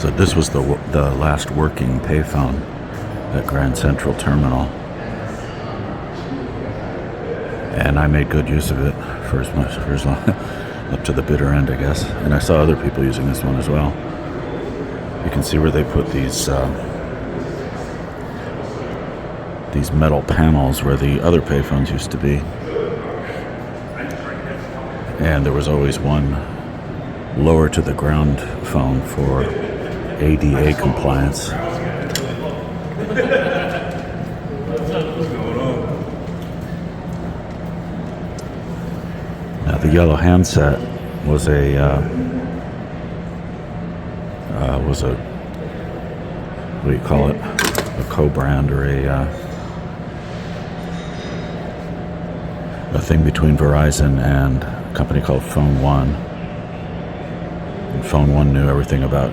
So this was the last working payphone at Grand Central Terminal, and I made good use of it for as long up to the bitter end, I guess. And I saw other people using this one as well. You can see where they put these metal panels where the other payphones used to be, and there was always one lower to the ground phone for ADA compliance. Now the yellow handset was a what do you call it? A co-brand or a thing between Verizon and a company called Phone One. And Phone One knew everything about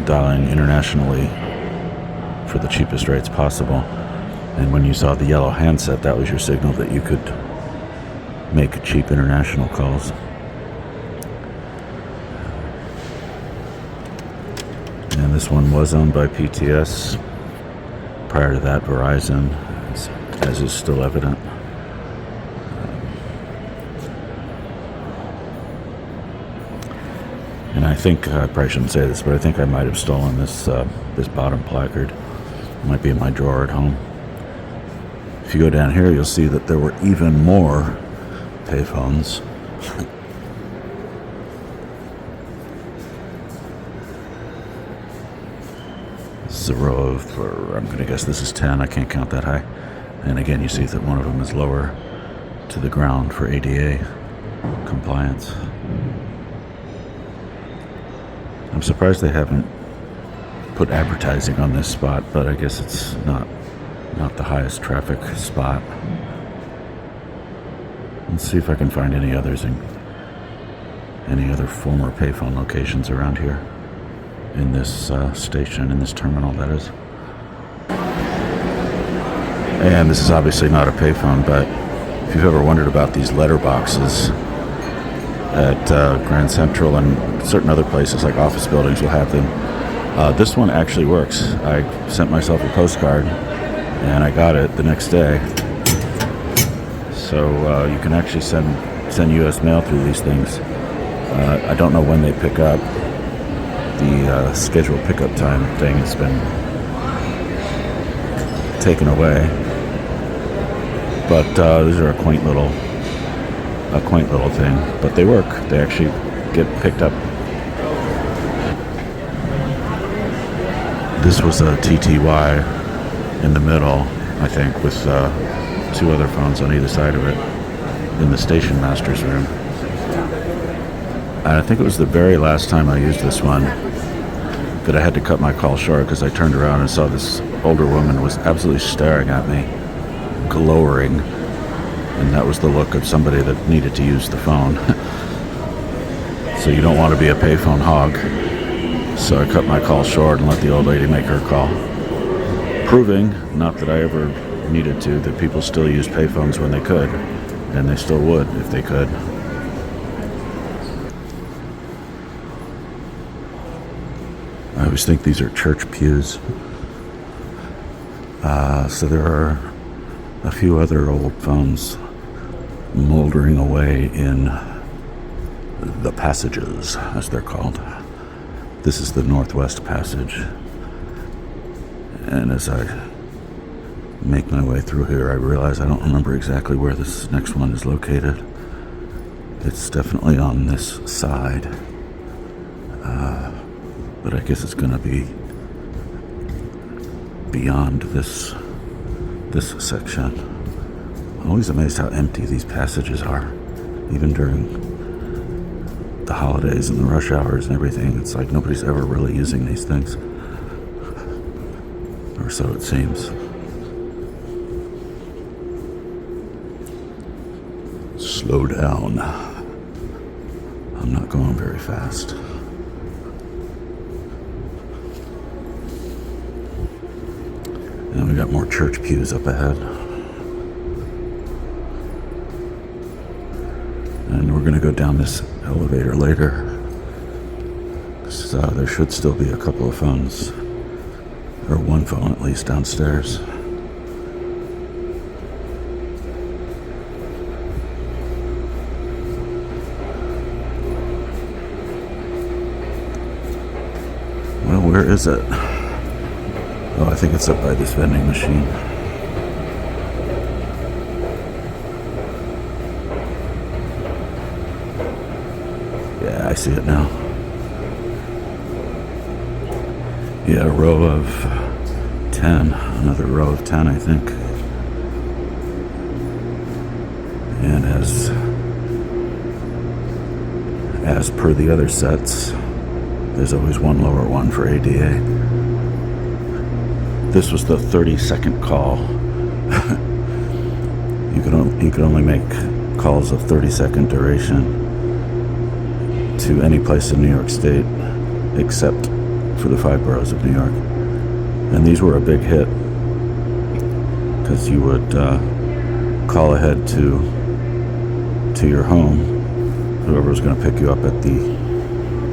dialing internationally for the cheapest rates possible. And when you saw the yellow handset, that was your signal that you could make cheap international calls. And this one was owned by PTS. Prior to that, Verizon, as is still evident. And I think, I probably shouldn't say this, but I think I might have stolen this this bottom placard. It might be in my drawer at home. If you go down here, you'll see that there were even more payphones. This is a row of, or I'm going to guess this is 10. I can't count that high. And again, you see that one of them is lower to the ground for ADA compliance. I'm surprised they haven't put advertising on this spot, but I guess it's not the highest traffic spot. Let's see if I can find any others in any other former payphone locations around here in this station, in this terminal, that is. And this is obviously not a payphone, but if you've ever wondered about these letterboxes at Grand Central and certain other places like office buildings will have them, this one actually works. I sent myself a postcard and I got it the next day. So you can actually send U.S. mail through these things. I don't know when they pick up. The scheduled pickup time thing has been taken away. But these are a quaint little thing. But they work. They actually get picked up. This was a TTY in the middle, I think, with two other phones on either side of it in the station master's room. And I think it was the very last time I used this one that I had to cut my call short because I turned around and saw this older woman was absolutely staring at me, glowering, and that was the look of somebody that needed to use the phone. So you don't want to be a payphone hog. So I cut my call short and let the old lady make her call, proving, not that I ever needed to, that people still use payphones when they could, and they still would if they could. I always think these are church pews. So there are a few other old phones moldering away in the passages, as they're called. This is the Northwest Passage. And as I make my way through here, I realize I don't remember exactly where this next one is located. It's definitely on this side. But I guess it's going to be beyond this section. I'm always amazed how empty these passages are, even during the holidays and the rush hours and everything. It's like nobody's ever really using these things, or so it seems. Slow down. I'm not going very fast. And we got more church pews up ahead. And we're going to go down this elevator later. So there should still be a couple of phones, or one phone at least, downstairs. Well, where is it? Oh, I think it's up by this vending machine. Yeah, I see it now. Yeah, a row of 10. Another row of 10, I think. And as per the other sets, there's always one lower one for ADA. This was the 30-second call. You could only make calls of 30-second duration to any place in New York State except for the 5 boroughs of New York. And these were a big hit because you would call ahead to your home, whoever was going to pick you up at the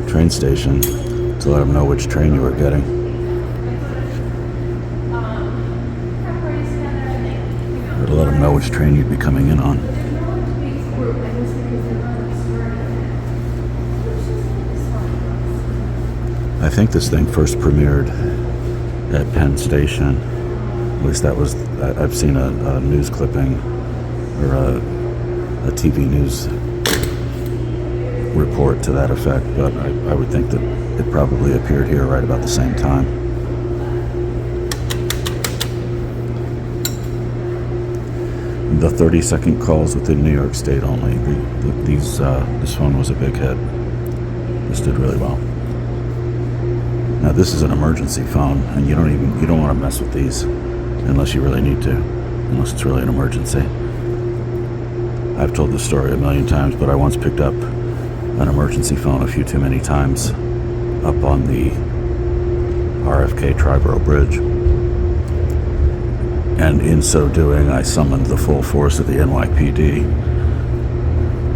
train station, to let them know which train you were getting. Or to let them know which train you'd be coming in on. I think this thing first premiered at Penn Station. At least that was, I've seen a news clipping or a TV news report to that effect, but I would think that it probably appeared here right about the same time. The 30-second calls within New York State only. This phone was a big hit. This did really well. Now this is an emergency phone, and you don't want to mess with these unless you really need to, unless it's really an emergency. I've told this story a million times, but I once picked up an emergency phone a few too many times up on the RFK Triborough Bridge. And in so doing, I summoned the full force of the NYPD.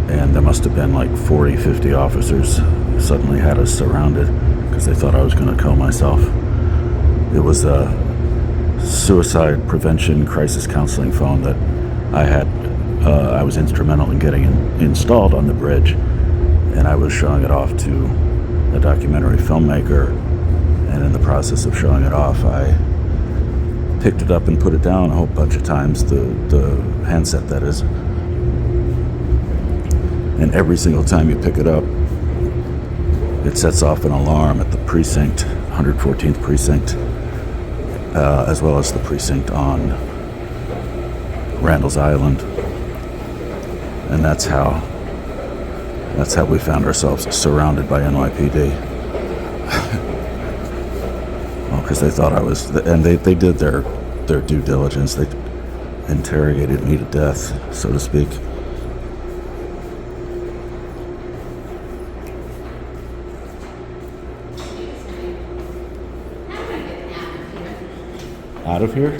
And there must have been like 40, 50 officers who suddenly had us surrounded because they thought I was going to kill myself. It was a suicide prevention crisis counseling phone that I was instrumental in getting installed on the bridge. And I was showing it off to a documentary filmmaker, and in the process of showing it off, I picked it up and put it down a whole bunch of times, the handset that is. And every single time you pick it up, it sets off an alarm at the precinct, 114th precinct, as well as the precinct on Randall's Island. And that's how we found ourselves surrounded by NYPD. Well, because they thought I was, and they did their due diligence. They interrogated me to death, so to speak. Out of here?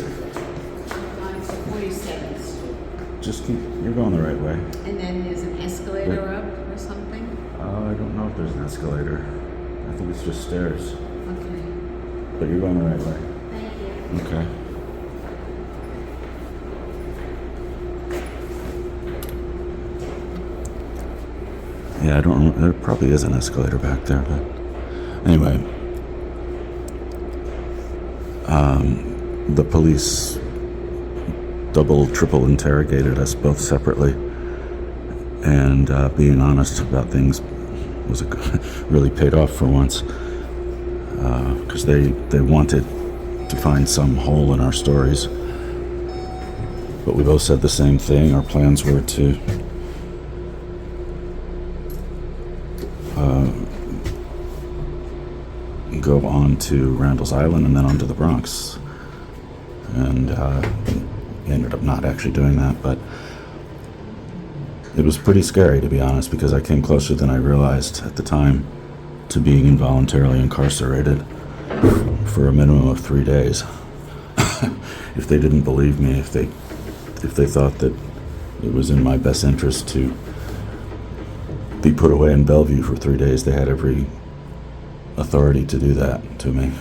Just you're going the right way. And then there's an escalator up or something? I don't know if there's an escalator. I think it's just stairs. Okay. But you're going the right way. Thank you. Okay. Yeah, I don't remember. There probably is an escalator back there, but anyway. The police double, triple interrogated us both separately, and being honest about things was really paid off for once, because they wanted to find some hole in our stories, but we both said the same thing. Our plans were to go on to Randall's Island and then on to the Bronx, and ended up not actually doing that, but it was pretty scary, to be honest, because I came closer than I realized at the time to being involuntarily incarcerated for a minimum of 3 days. If they didn't believe me, if they thought that it was in my best interest to be put away in Bellevue for 3 days, they had every authority to do that to me.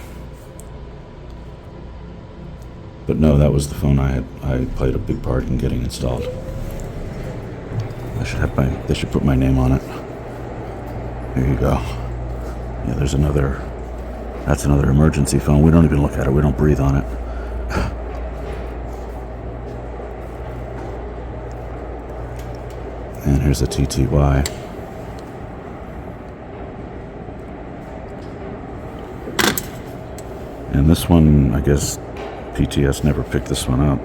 But no, that was the phone I played a big part in getting installed. They should put my name on it. Here you go. Yeah, that's another emergency phone. We don't even look at it. We don't breathe on it. And here's a TTY. And this one, I guess PTS never picked this one up.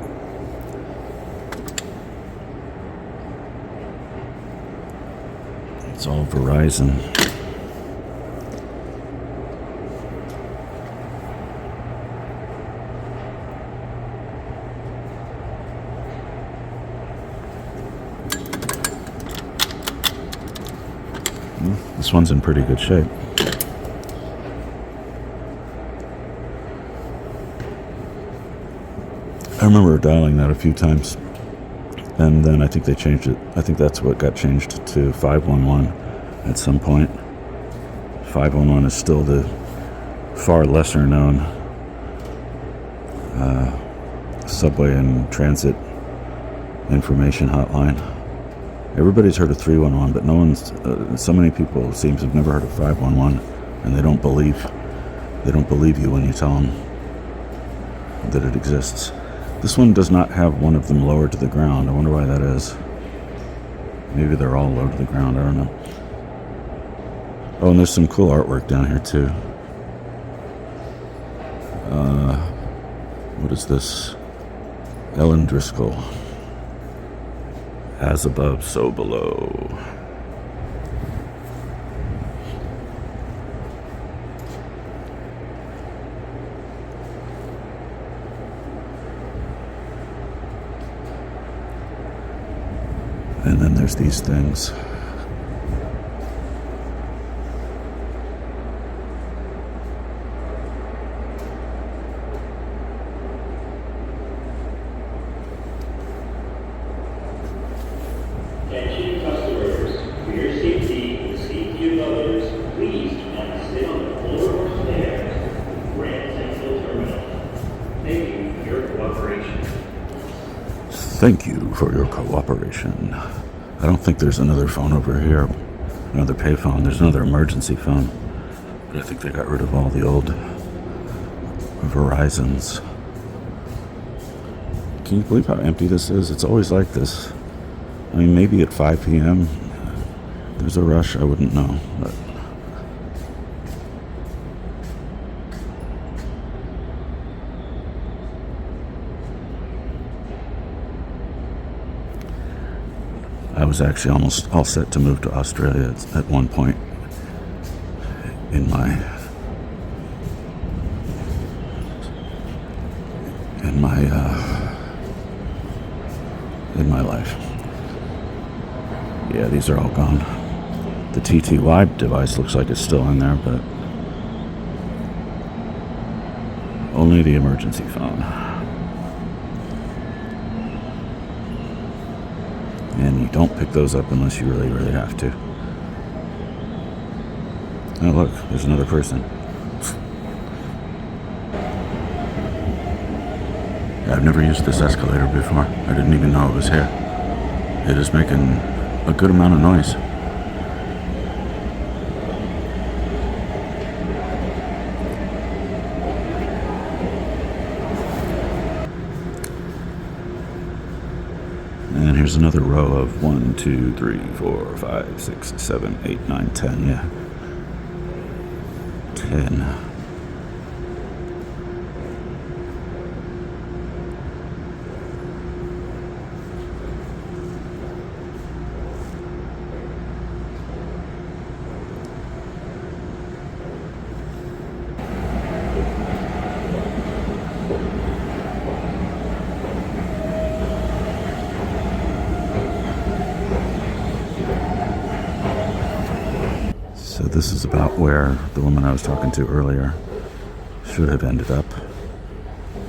It's all Verizon. This one's in pretty good shape. I remember dialing that a few times, and then I think they changed it. I think that's what got changed to 511 at some point. 511 is still the far lesser known subway and transit information hotline. Everybody's heard of 311, but no one's. So many people, it seems, have never heard of 511, and they don't believe you when you tell them that it exists. This one does not have one of them lowered to the ground. I wonder why that is. Maybe they're all low to the ground. I don't know. Oh, and there's some cool artwork down here too. What is this? Ellen Driscoll. As above, so below. And then there's these things. Attention customers, for your safety and the safety of others, please do not sit on the floor or stairs of Grand Central Terminal. Thank you for your cooperation. Thank you for your cooperation. I don't think there's another phone over here. Another payphone. There's another emergency phone. But I think they got rid of all the old Verizons. Can you believe how empty this is? It's always like this. I mean, maybe at 5 p.m. there's a rush. I wouldn't know. But I was actually almost all set to move to Australia at one point in my life. Yeah, these are all gone. The TTY device looks like it's still in there, but only the emergency phone. And you don't pick those up unless you really, really have to. Oh, look, there's another person. I've never used this escalator before. I didn't even know it was here. It is making a good amount of noise. And here's another row of 1, 2, 3, 4, 5, 6, 7, 8, 9, 10. Yeah. 10. So this is about where the woman I was talking to earlier should have ended up.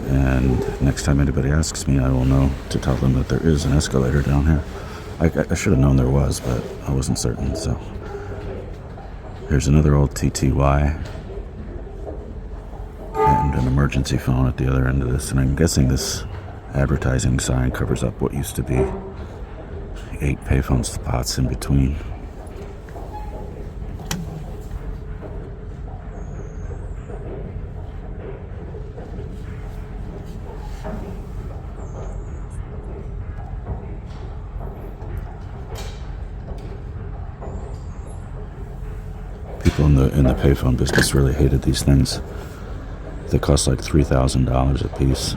And next time anybody asks me, I will know to tell them that there is an escalator down here. I should have known there was, but I wasn't certain. So here's another old TTY. found an emergency phone at the other end of this, and I'm guessing this advertising sign covers up what used to be 8 payphone spots in between. People in the payphone business really hated these things. They cost like $3,000 a piece,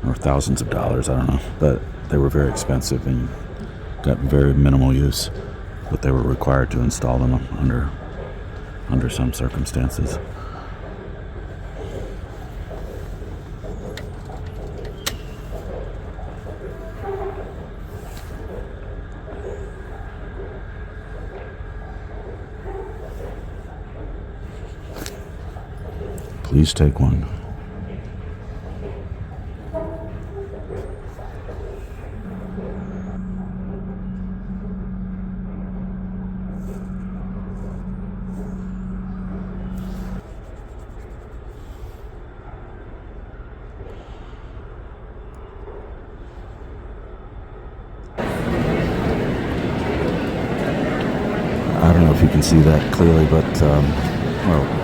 or thousands of dollars, I don't know. But they were very expensive and got very minimal use. But they were required to install them under some circumstances. Please take one. I don't know if you can see that clearly, but well,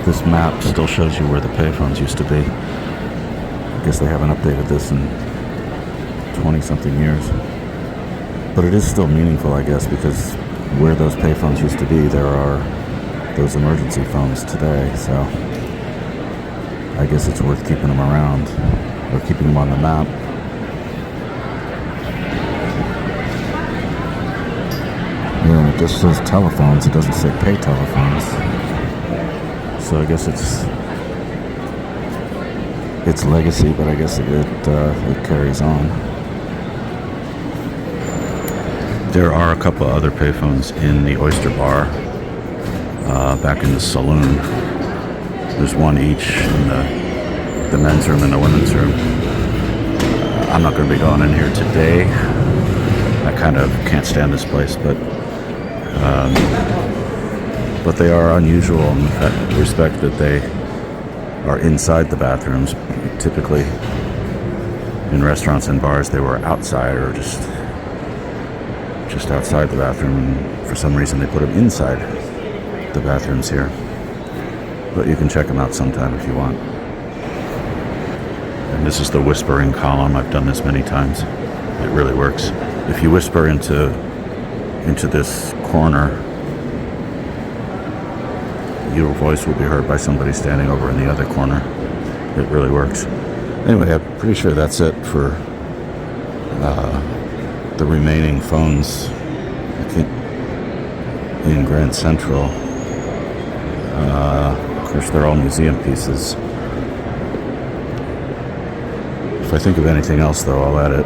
this map still shows you where the payphones used to be. I guess they haven't updated this in 20-something years. But it is still meaningful, I guess, because where those payphones used to be, there are those emergency phones today. So I guess it's worth keeping them around, or keeping them on the map. Yeah, and it just says telephones, it doesn't say pay telephones. So I guess it's legacy, but I guess it carries on. There are a couple other payphones in the Oyster Bar, back in the saloon. There's one each in the men's room and the women's room. I'm not going to be going in here today. I kind of can't stand this place, but they are unusual in the respect that they are inside the bathrooms. Typically, in restaurants and bars, they were outside or just outside the bathroom. And for some reason, they put them inside the bathrooms here. But you can check them out sometime if you want. And this is the whispering column. I've done this many times. It really works. If you whisper into this corner, your voice will be heard by somebody standing over in the other corner. It really works. Anyway, I'm pretty sure that's it for the remaining phones in Grand Central. Of course, they're all museum pieces. If I think of anything else, though, I'll add it.